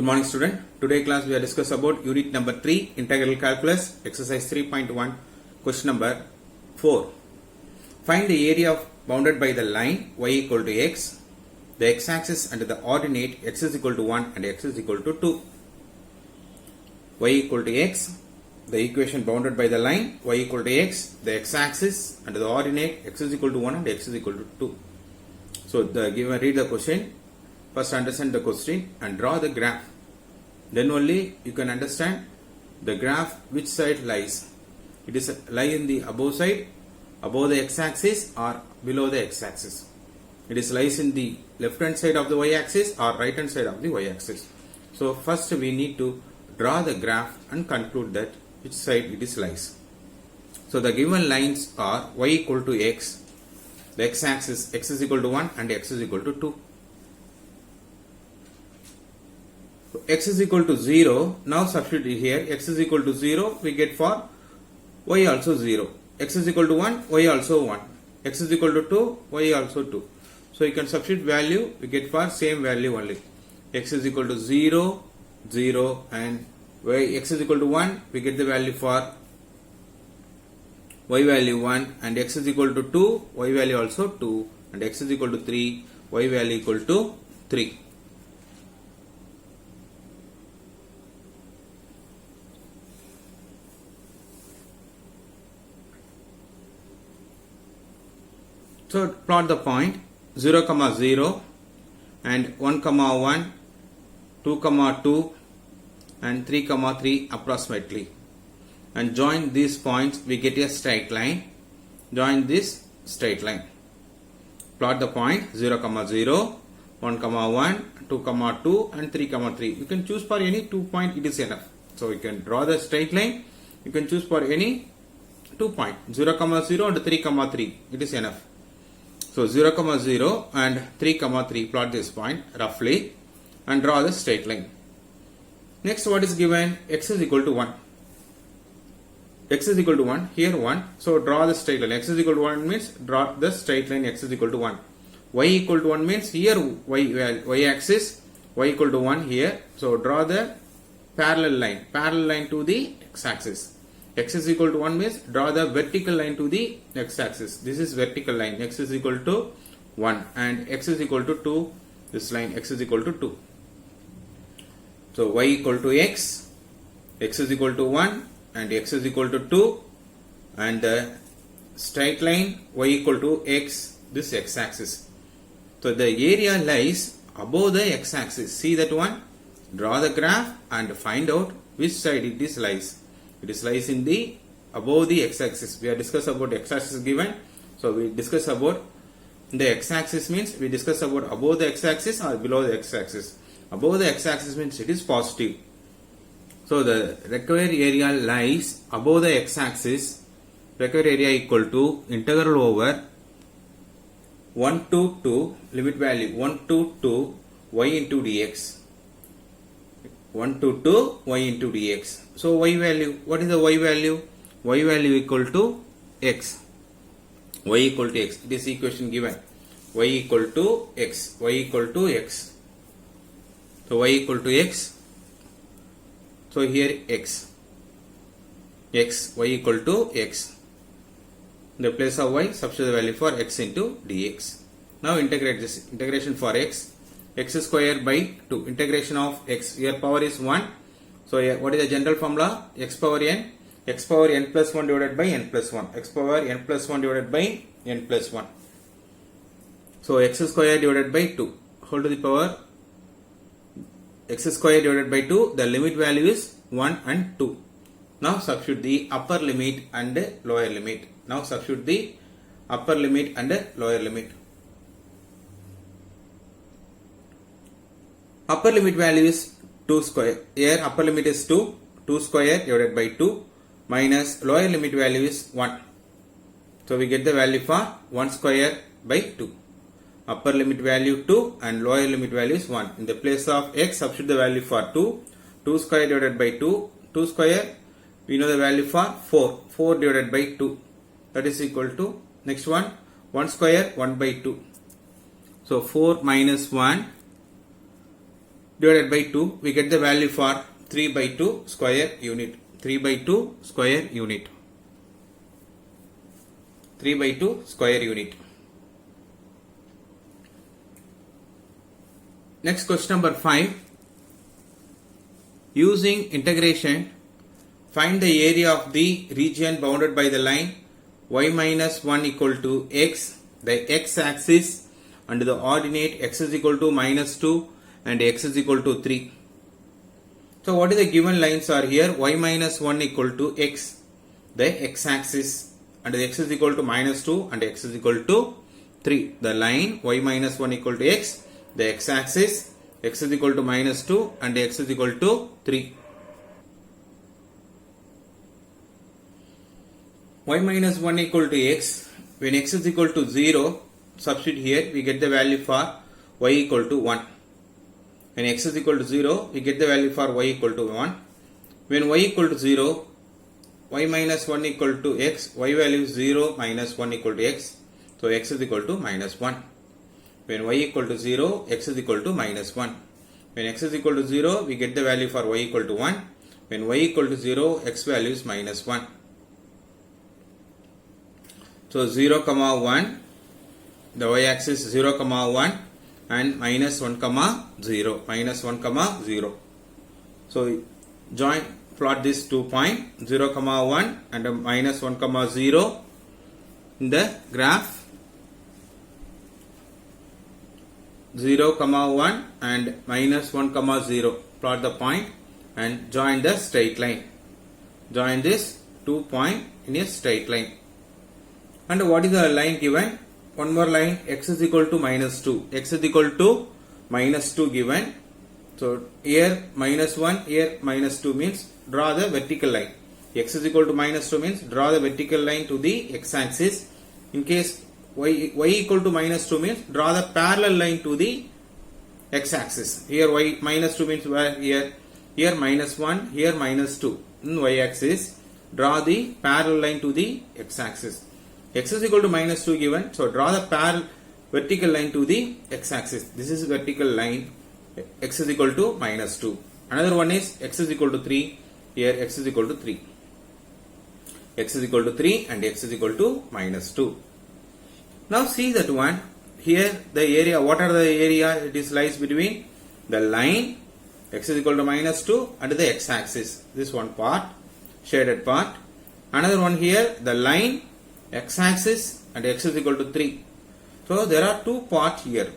Good morning student. Today class we are discuss about unit number 3 integral calculus exercise 3.1 question number 4. Find the area of bounded by the line y equal to x, the x-axis and the ordinate x is equal to 1 and x is equal to 2. Y equal to x, the equation bounded by the line y equal to x, the x-axis and the ordinate x is equal to 1 and x is equal to 2. So read the question. First understand the question and draw the graph. Then only you can understand the graph which side lies. It is lie in the above side, above the x-axis or below the x-axis. It is lies in the left hand side of the y-axis or right hand side of the y-axis. So first we need to draw the graph and conclude that which side it is lies. So the given lines are y equal to x, the x-axis x is equal to 1 and x is equal to 2. X is equal to 0. Now substitute here. X is equal to 0. We get for y also 0. X is equal to 1. Y also 1. X is equal to 2. Y also 2. So you can substitute value. We get for same value only. X is equal to 0, 0 and y x is equal to 1. We get the value for y value 1 and x is equal to 2. Y value also 2 and x is equal to 3. Y value equal to 3. So plot the point 0, 0 and 1, 1, 2, 2 and 3, 3 approximately, and join these points. We get a straight line. Join this straight line. Plot the point 0, 0, 1, 1, 2, 2 and 3, 3. You can choose for any 2 point. It is enough. So you can draw the straight line. You can choose for any 2 point 0, 0 and 3, 3. It is enough. So 0, 0 and 3, 3 plot this point roughly and draw the straight line. Next what is given? X is equal to 1. X is equal to 1. Here 1. So draw the straight line. X is equal to 1 means draw the straight line x is equal to 1. Y equal to 1 means here y axis y equal to 1 here. So draw the parallel line to the x axis. X is equal to 1 means draw the vertical line to the x axis. This is vertical line. X is equal to 1 and x is equal to 2. This line x is equal to 2. So y equal to x, x is equal to 1 and x is equal to 2 and the straight line y equal to x, this x axis. So the area lies above the x axis. See that one? Draw the graph and find out which side it is lies. It is lies in the above the x-axis. We are discuss about x-axis given. So we discuss about the x-axis means we discuss about above the x-axis or below the x-axis. Above the x-axis means it is positive. So the required area lies above the x-axis. Required area equal to integral over 1 to 2 limit value 1 to 2 y into dx. 1 to 2 y into dx. So y value, what is the y value? Y value equal to x. Y equal to x. It is equation given. Y equal to x. Y equal to x. So y equal to x. So here x. X. Y equal to x. In the place of y, substitute the value for x into dx. Now integrate this. Integration for x. X square by 2. Integration of x. Here power is 1. So what is the general formula? X power n. X power n plus 1 divided by n plus 1. X power n plus 1 divided by n plus 1. So x square divided by 2. Whole to the power x square divided by 2. The limit value is 1 and 2. Now substitute the upper limit and lower limit. Now substitute the upper limit and lower limit. Upper limit value is 2 square. Here upper limit is 2. 2 square divided by 2 minus lower limit value is 1. So we get the value for 1 square by 2. Upper limit value 2 and lower limit value is 1. In the place of x, substitute the value for 2. 2 square divided by 2. 2 square, we know the value for 4. 4 divided by 2. That is equal to, next one, 1 square 1 by 2. So 4 minus 1. divided by 2, we get the value for 3 by 2 square unit. 3 by 2 square unit. 3 by 2 square unit. Next question number 5. Using integration, find the area of the region bounded by the line y minus 1 equal to x, the x-axis, and the ordinate x is equal to minus 2 and x is equal to 3. So what is the given lines are here? Y minus 1 equal to x, the x-axis, and the x is equal to minus 2 and x is equal to 3. The line y minus 1 equal to x, the x-axis, x is equal to minus 2 and x is equal to 3. Y minus 1 equal to x, when x is equal to 0, substitute here, we get the value for y equal to 1. When x is equal to 0, we get the value for y equal to 1. When y equal to 0, y minus 1 equal to x, y value is 0 minus 1 equal to x. So x is equal to minus 1. When y equal to 0, x is equal to minus 1. When x is equal to 0, we get the value for y equal to 1. When y equal to 0, x value is minus 1. So 0, 1, the y-axis 0, 1 and minus 1, 0. Minus 1, 0. So plot this 2 point 0, 1 and minus 1, 0 in the graph. 0, 1 and minus 1, 0. Plot the point and join the straight line. Join this 2 point in a straight line. And what is the line given? One more line, x is equal to minus 2. X is equal to minus 2 given. So here minus 1, here minus 2 means draw the vertical line. X is equal to minus 2 means draw the vertical line to the x-axis. In case y equal to minus 2 means draw the parallel line to the x-axis. Here y minus 2 means where? Here minus 1, here minus 2 in y-axis. Draw the parallel line to the x-axis. X is equal to minus 2 given. So draw the parallel vertical line to the x-axis. This is vertical line. X is equal to minus 2. Another one is x is equal to 3. Here x is equal to 3. X is equal to 3 and x is equal to minus 2. Now see that one. Here the area, what are the area? It is lies between the line x is equal to minus 2 and the x-axis. This one part, shaded part. Another one here, the line x-axis and x is equal to 3. So there are two parts here.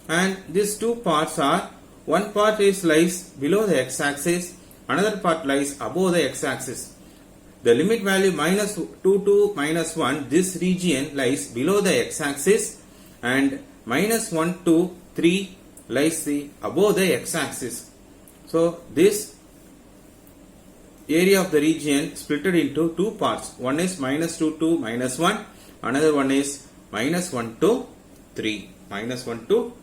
And these two parts are, one part is lies below the x-axis, another part lies above the x-axis. The limit value minus 2 to minus 1, this region lies below the x-axis and minus 1 to 3 lies above the x-axis. So this area of the region split into two parts. One is minus 2 to minus 1, another one is minus 1 to 3. Minus 1 to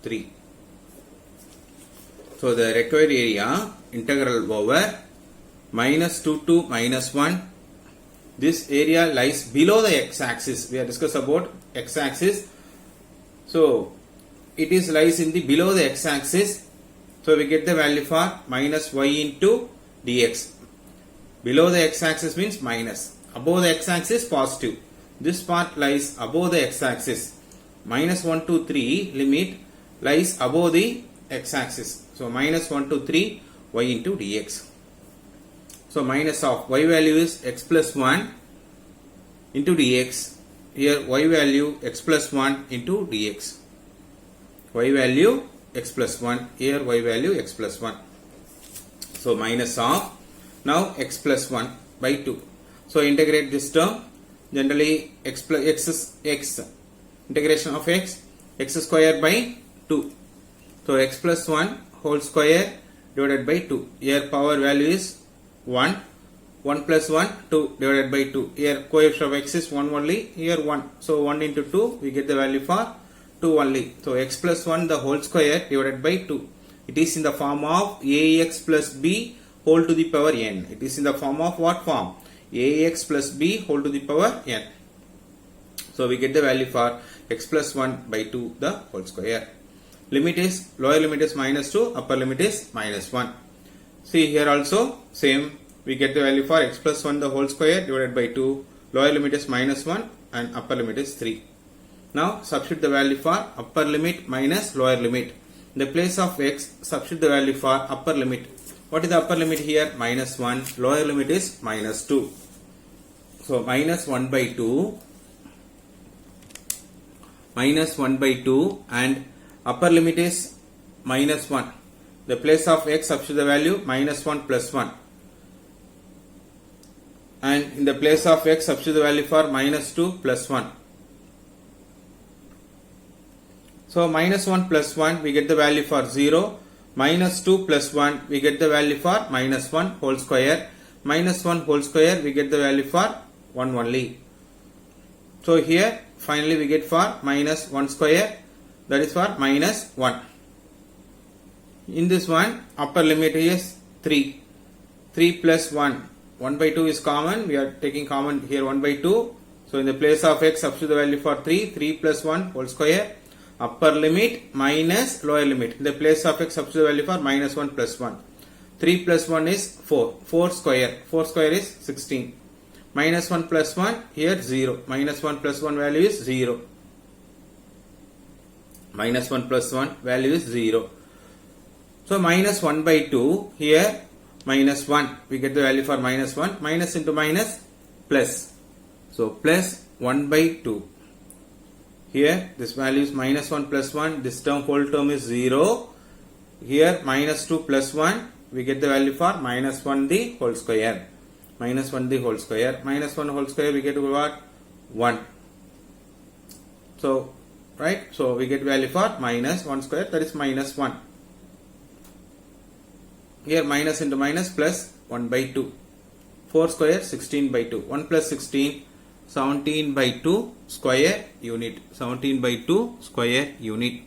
3. So the required area integral over minus 2 to minus 1. This area lies below the x-axis. We have discussed about x-axis. So it is lies in the below the x-axis. So we get the value for minus y into dx. Below the x-axis means minus. Above the x-axis positive. This part lies above the x-axis. Minus 1 to 3 limit lies above the x-axis. So minus 1 to 3 y into dx. So minus of y value is x plus 1 into dx. Here y value x plus 1 into dx. Y value x plus 1. Here y value x plus 1. So minus of now x plus 1 by 2. So integrate this term. Generally x plus x is x. Integration of x square by 2. So x plus 1 whole square divided by 2. Here power value is 1. 1 plus 1 2 divided by 2. Here coefficient of x is 1 only. Here 1. So 1 into 2 we get the value for 2 only. So x plus 1 the whole square divided by 2. It is in the form of ax plus b whole to the power n. It is in the form of what form? Ax plus b whole to the power n. So we get the value for x plus 1 by 2 the whole square. limit is, lower limit is minus 2, upper limit is minus 1. See here also same, we get the value for x plus 1 the whole square divided by 2, lower limit is minus 1 and upper limit is 3. Now substitute the value for upper limit minus lower limit. In the place of x, substitute the value for upper limit. What is the upper limit here? Minus 1, lower limit is minus 2. So minus 1 by 2, and upper limit is minus 1. The place of x, substitute the value minus 1 plus 1. And in the place of x, substitute the value for minus 2 plus 1. So minus 1 plus 1, we get the value for 0. Minus 2 plus 1, we get the value for minus 1 whole square. Minus 1 whole square, we get the value for 1 only. So here finally we get for minus 1 square, that is for minus 1. In this one, upper limit is 3. 3 plus 1. 1 by 2 is common. We are taking common here 1 by 2. So in the place of x, substitute the value for 3. 3 plus 1 whole square. Upper limit minus lower limit. In the place of x, substitute the value for minus 1 plus 1. 3 plus 1 is 4. 4 square. 4 square is 16. Minus 1 plus 1, here 0. Minus 1 plus 1 value is 0. Minus 1 plus 1 value is 0. So minus 1 by 2, here minus 1. We get the value for minus 1. Minus into minus, plus. So plus 1 by 2. Here this value is minus 1 plus 1. This term, whole term is 0. Here minus 2 plus 1. We get the value for minus 1 the whole square. Minus 1 the whole square. Minus 1 whole square, we get what? 1. So, right? So we get value for minus 1 square, that is minus 1. Here minus into minus, plus 1 by 2. 4 square, 16 by 2. 1 plus 16, 17 by 2 square unit. 17 by 2 square unit.